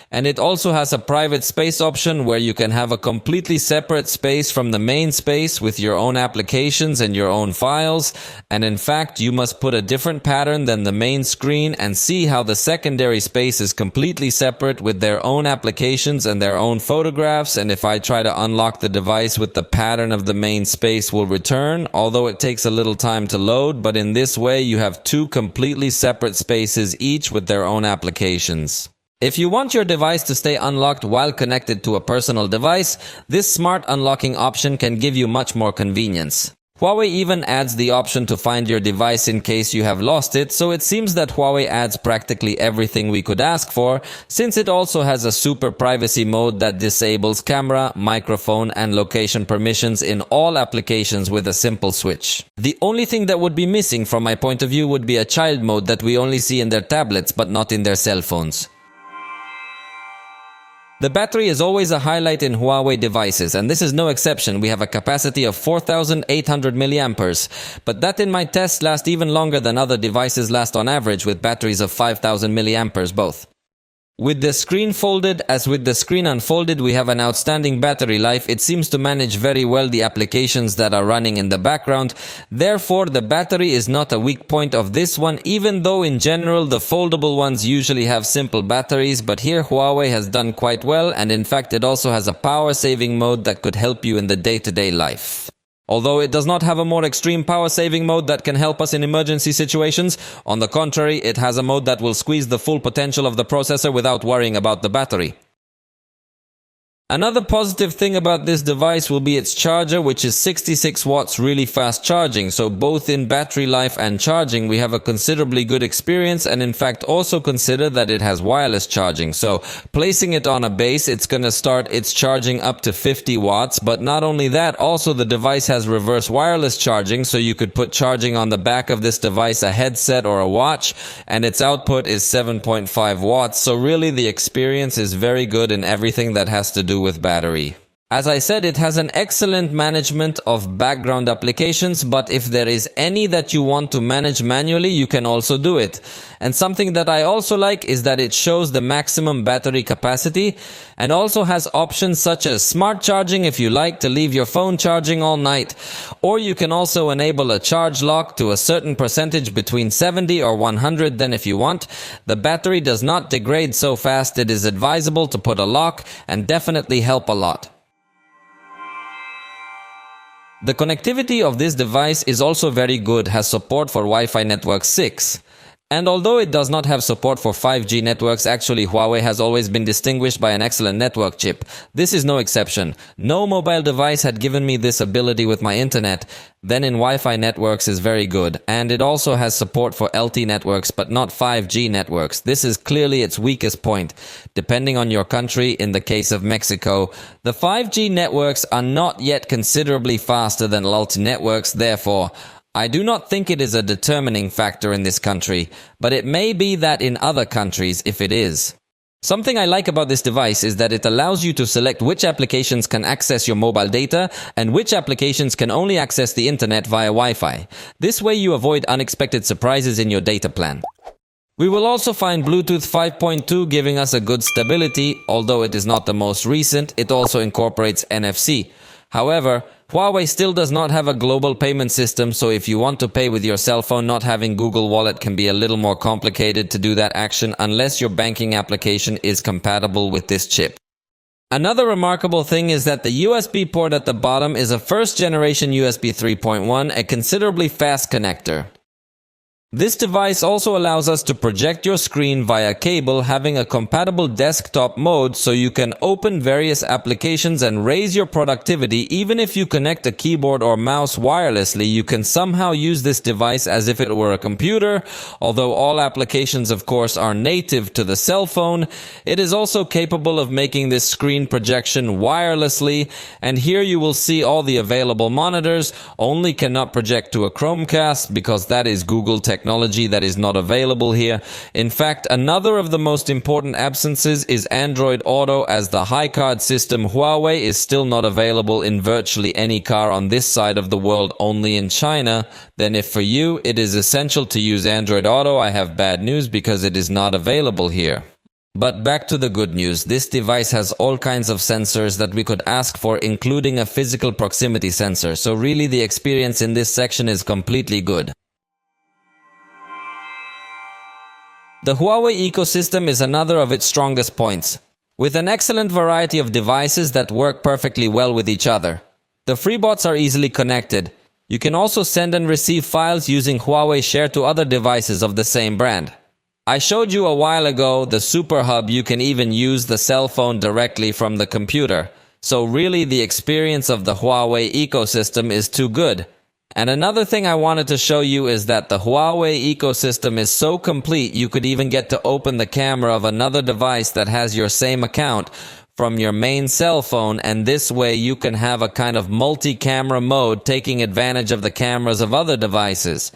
And it also has a private space option where you can have a completely separate space from the main space with your own applications and your own files. And in fact, you must put a different pattern than the main screen and see how the secondary space is completely separate with their own applications and their own photographs. And if I try to unlock the device with the pattern of the main space will return, although it takes a little time to load. But in this way, you have 2 completely separate spaces, each with their own applications. If you want your device to stay unlocked while connected to a personal device, this smart unlocking option can give you much more convenience. Huawei even adds the option to find your device in case you have lost it, so it seems that Huawei adds practically everything we could ask for, since it also has a super privacy mode that disables camera, microphone and location permissions in all applications with a simple switch. The only thing that would be missing from my point of view would be a child mode that we only see in their tablets but not in their cell phones. The battery is always a highlight in Huawei devices, and this is no exception. We have a capacity of 4,800 milliamperes, but that in my tests lasts even longer than other devices last on average with batteries of 5,000 milliamperes both. With the screen folded as with the screen unfolded, we have an outstanding battery life. It seems to manage very well the applications that are running in the background. Therefore, the battery is not a weak point of this one, even though in general the foldable ones usually have simple batteries, but here Huawei has done quite well, and in fact it also has a power saving mode that could help you in the day-to-day life. Although it does not have a more extreme power-saving mode that can help us in emergency situations, on the contrary, it has a mode that will squeeze the full potential of the processor without worrying about the battery. Another positive thing about this device will be its charger, which is 66 watts really fast charging, so both in battery life and charging we have a considerably good experience, and in fact also consider that it has wireless charging. So placing it on a base, it's gonna start its charging up to 50 watts, but not only that, also the device has reverse wireless charging, so you could put charging on the back of this device, a headset or a watch, and its output is 7.5 watts, so really the experience is very good in everything that has to do with battery. As I said, it has an excellent management of background applications, but if there is any that you want to manage manually, you can also do it. And something that I also like is that it shows the maximum battery capacity and also has options such as smart charging if you like to leave your phone charging all night. Or you can also enable a charge lock to a certain percentage between 70 or 100 then if you want. The battery does not degrade so fast, it is advisable to put a lock and definitely help a lot. The connectivity of this device is also very good, has support for Wi-Fi network 6. And although it does not have support for 5G networks, actually Huawei has always been distinguished by an excellent network chip. This is no exception. No mobile device had given me this ability with my internet. Then in Wi-Fi networks is very good. And it also has support for LTE networks, but not 5G networks. This is clearly its weakest point. Depending on your country, in the case of Mexico, the 5G networks are not yet considerably faster than LTE networks, therefore, I do not think it is a determining factor in this country, but it may be that in other countries if it is. Something I like about this device is that it allows you to select which applications can access your mobile data and which applications can only access the internet via Wi-Fi. This way you avoid unexpected surprises in your data plan. We will also find Bluetooth 5.2 giving us a good stability, although it is not the most recent, it also incorporates NFC. However, Huawei still does not have a global payment system, so if you want to pay with your cell phone, not having Google Wallet can be a little more complicated to do that action unless your banking application is compatible with this chip. Another remarkable thing is that the USB port at the bottom is a first generation USB 3.1, a considerably fast connector. This device also allows us to project your screen via cable, having a compatible desktop mode so you can open various applications and raise your productivity. Even if you connect a keyboard or mouse wirelessly, you can somehow use this device as if it were a computer. Although all applications of course are native to the cell phone, it is also capable of making this screen projection wirelessly, and here you will see all the available monitors. Only cannot project to a Chromecast because that is Google technology that is not available here. In fact, another of the most important absences is Android Auto, as the high-card system Huawei is still not available in virtually any car on this side of the world, only in China. Then if for you it is essential to use Android Auto, I have bad news because it is not available here. But back to the good news, this device has all kinds of sensors that we could ask for, including a physical proximity sensor, so really the experience in this section is completely good. The Huawei ecosystem is another of its strongest points, with an excellent variety of devices that work perfectly well with each other. The FreeBots are easily connected. You can also send and receive files using Huawei Share to other devices of the same brand. I showed you a while ago the Super Hub. You can even use the cell phone directly from the computer. So really the experience of the Huawei ecosystem is too good. And another thing I wanted to show you is that the Huawei ecosystem is so complete you could even get to open the camera of another device that has your same account from your main cell phone, and this way you can have a kind of multi-camera mode taking advantage of the cameras of other devices.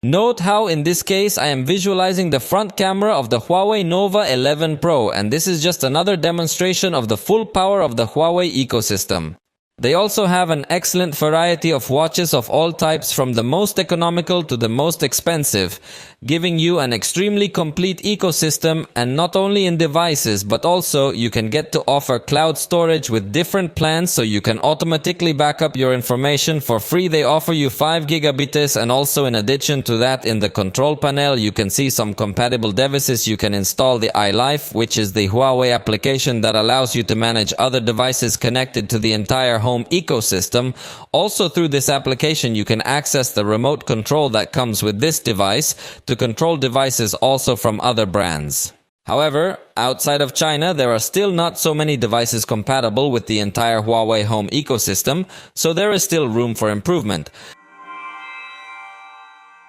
Note how in this case I am visualizing the front camera of the Huawei Nova 11 Pro, and this is just another demonstration of the full power of the Huawei ecosystem. They also have an excellent variety of watches of all types, from the most economical to the most expensive, giving you an extremely complete ecosystem, and not only in devices, but also you can get to offer cloud storage with different plans, so you can automatically back up your information for free. They offer you 5 gigabits, and also in addition to that, in the control panel you can see some compatible devices. You can install the iLife, which is the Huawei application that allows you to manage other devices connected to the entire home ecosystem. Also through this application you can access the remote control that comes with this device to control devices also from other brands. However, outside of China there are still not so many devices compatible with the entire Huawei home ecosystem, so there is still room for improvement.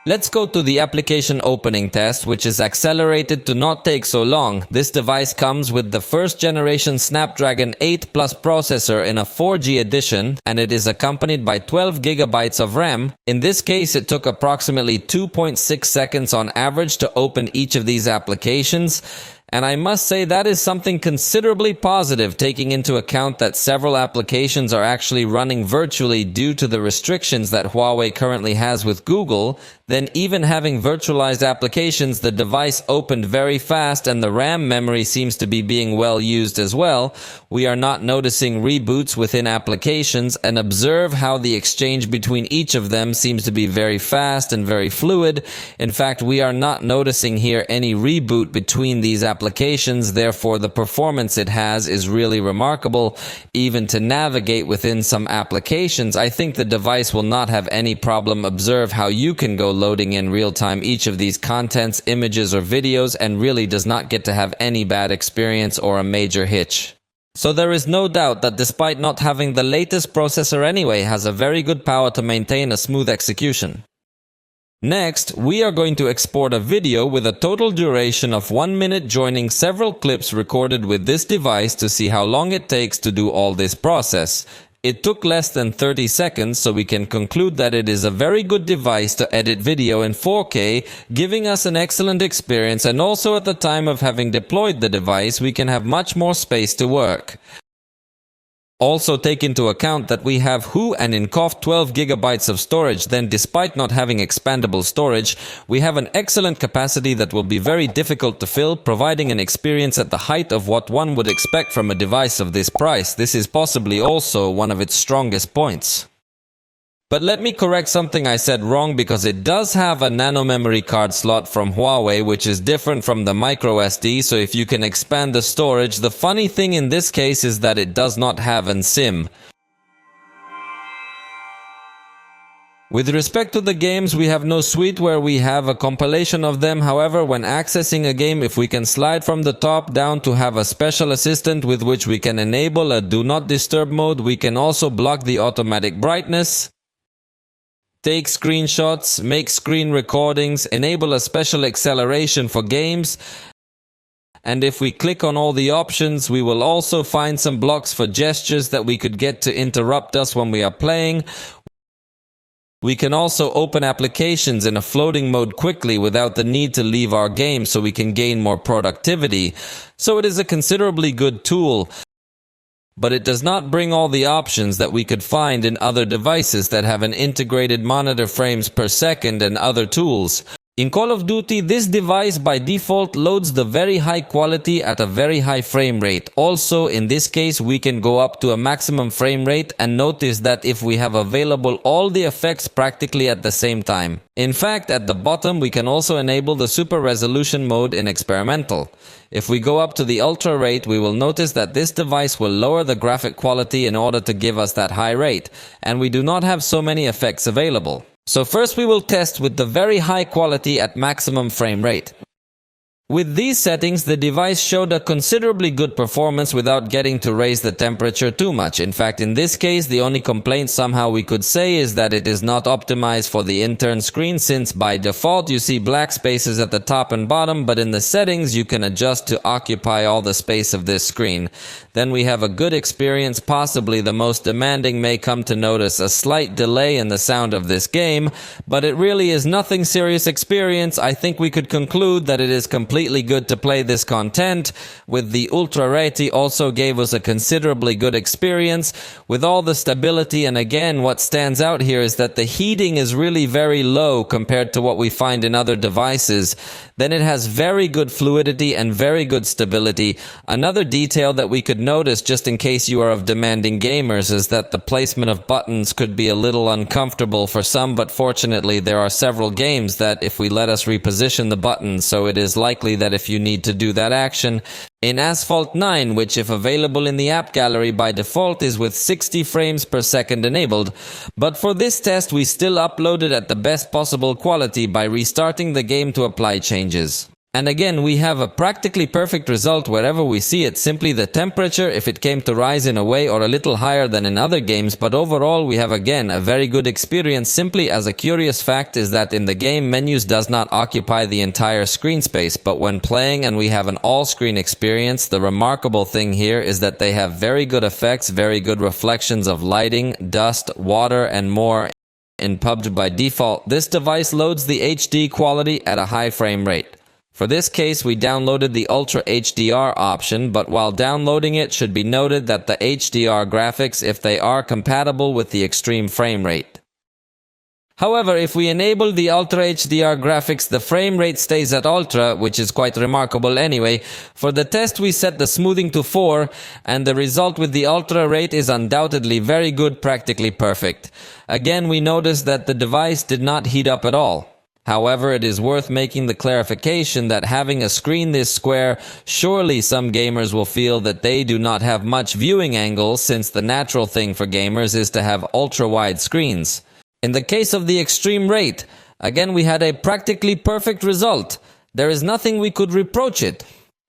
Let's go to the application opening test, which is accelerated to not take so long. This device comes with the first generation Snapdragon 8 Plus processor in a 4G edition, and it is accompanied by 12 gigabytes of RAM. In this case, it took approximately 2.6 seconds on average to open each of these applications. And I must say that is something considerably positive, taking into account that several applications are actually running virtually due to the restrictions that Huawei currently has with Google. Then even having virtualized applications, the device opened very fast and the RAM memory seems to be being well used as well. We are not noticing reboots within applications, and observe how the exchange between each of them seems to be very fast and very fluid. In fact, we are not noticing here any reboot between these applications, therefore the performance it has is really remarkable. Even to navigate within some applications, I think the device will not have any problem. Observe how you can go loading in real time each of these contents, images or videos, and really does not get to have any bad experience or a major hitch. So there is no doubt that despite not having the latest processor anyway, has a very good power to maintain a smooth execution. Next, we are going to export a video with a total duration of 1 minute, joining several clips recorded with this device to see how long it takes to do all this process. It took less than 30 seconds, so we can conclude that it is a very good device to edit video in 4K, giving us an excellent experience, and also at the time of having deployed the device, we can have much more space to work. Also take into account that we have 12 gigabytes of storage, then despite not having expandable storage, we have an excellent capacity that will be very difficult to fill, providing an experience at the height of what one would expect from a device of this price. This is possibly also one of its strongest points. But let me correct something I said wrong, because it does have a nano memory card slot from Huawei, which is different from the micro SD, so if you can expand the storage. The funny thing in this case is that it does not have an SIM. With respect to the games, we have no suite where we have a compilation of them. However, when accessing a game, if we can slide from the top down to have a special assistant with which we can enable a do not disturb mode, we can also block the automatic brightness, take screenshots, make screen recordings, enable a special acceleration for games, and if we click on all the options, we will also find some blocks for gestures that we could get to interrupt us when we are playing. We can also open applications in a floating mode quickly without the need to leave our game, so we can gain more productivity. So it is a considerably good tool. But it does not bring all the options that we could find in other devices that have an integrated monitor frames per second and other tools. In Call of Duty, this device by default loads the very high quality at a very high frame rate. Also, in this case, we can go up to a maximum frame rate, and notice that if we have available all the effects practically at the same time. In fact, at the bottom, we can also enable the super resolution mode in experimental. If we go up to the ultra rate, we will notice that this device will lower the graphic quality in order to give us that high rate, and we do not have so many effects available. So first we will test with the very high quality at maximum frame rate. With these settings, the device showed a considerably good performance without getting to raise the temperature too much. In fact, in this case, the only complaint somehow we could say is that it is not optimized for the intern screen, since by default you see black spaces at the top and bottom, but in the settings you can adjust to occupy all the space of this screen. Then we have a good experience. Possibly the most demanding may come to notice a slight delay in the sound of this game, but it really is nothing serious experience. I think we could conclude that it is completely good to play this content. With the Ultra Reti also gave us a considerably good experience with all the stability, and again what stands out here is that the heating is really very low compared to what we find in other devices. Then it has very good fluidity and very good stability. Another detail that we could notice, just in case you are of demanding gamers, is that the placement of buttons could be a little uncomfortable for some, but fortunately there are several games that if we let us reposition the buttons, so it is likely that if you need to do that action. In Asphalt 9, which if available in the app gallery by default is with 60 frames per second enabled, but for this test we still uploaded at the best possible quality by restarting the game to apply changes. And again, we have a practically perfect result wherever we see it. Simply the temperature, if it came to rise in a way or a little higher than in other games, but overall we have again a very good experience. Simply as a curious fact is that in the game, menus does not occupy the entire screen space, but when playing and we have an all-screen experience, the remarkable thing here is that they have very good effects, very good reflections of lighting, dust, water, and more. In PUBG by default, this device loads the HD quality at a high frame rate. For this case, we downloaded the Ultra HDR option, but while downloading it, should be noted that the HDR graphics, if they are compatible with the extreme frame rate. However, if we enable the Ultra HDR graphics, the frame rate stays at Ultra, which is quite remarkable anyway. For the test, we set the smoothing to 4, and the result with the Ultra rate is undoubtedly very good, practically perfect. Again, we noticed that the device did not heat up at all. However, it is worth making the clarification that having a screen this square, surely some gamers will feel that they do not have much viewing angle, since the natural thing for gamers is to have ultra-wide screens. In the case of the extreme rate, again we had a practically perfect result. There is nothing we could reproach it.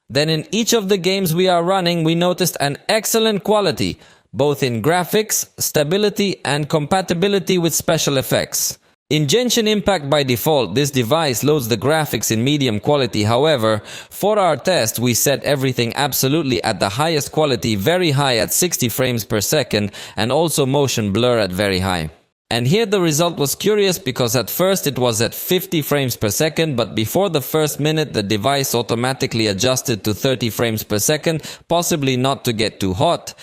Then in each of the games we are running, we noticed an excellent quality, both in graphics, stability, and compatibility with special effects. In Genshin Impact by default, this device loads the graphics in medium quality. However, for our test, we set everything absolutely at the highest quality, very high at 60 frames per second, and also motion blur at very high. And here the result was curious because at first it was at 50 frames per second, but before the first minute the device automatically adjusted to 30 frames per second, possibly not to get too hot.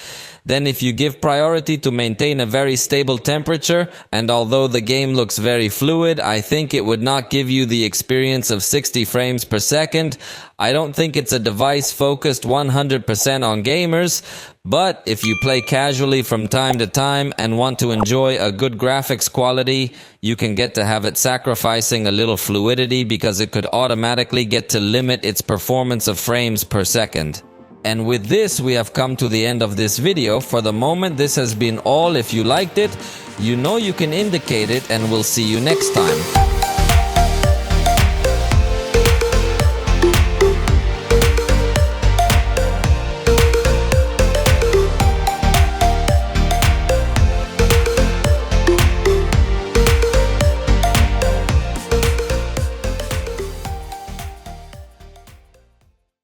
Then if you give priority to maintain a very stable temperature, and although the game looks very fluid, I think it would not give you the experience of 60 frames per second. I don't think it's a device focused 100% on gamers, but if you play casually from time to time and want to enjoy a good graphics quality, you can get to have it sacrificing a little fluidity because it could automatically get to limit its performance of frames per second. And with this, we have come to the end of this video. For the moment, this has been all. If you liked it, you know you can indicate it, and we'll see you next time.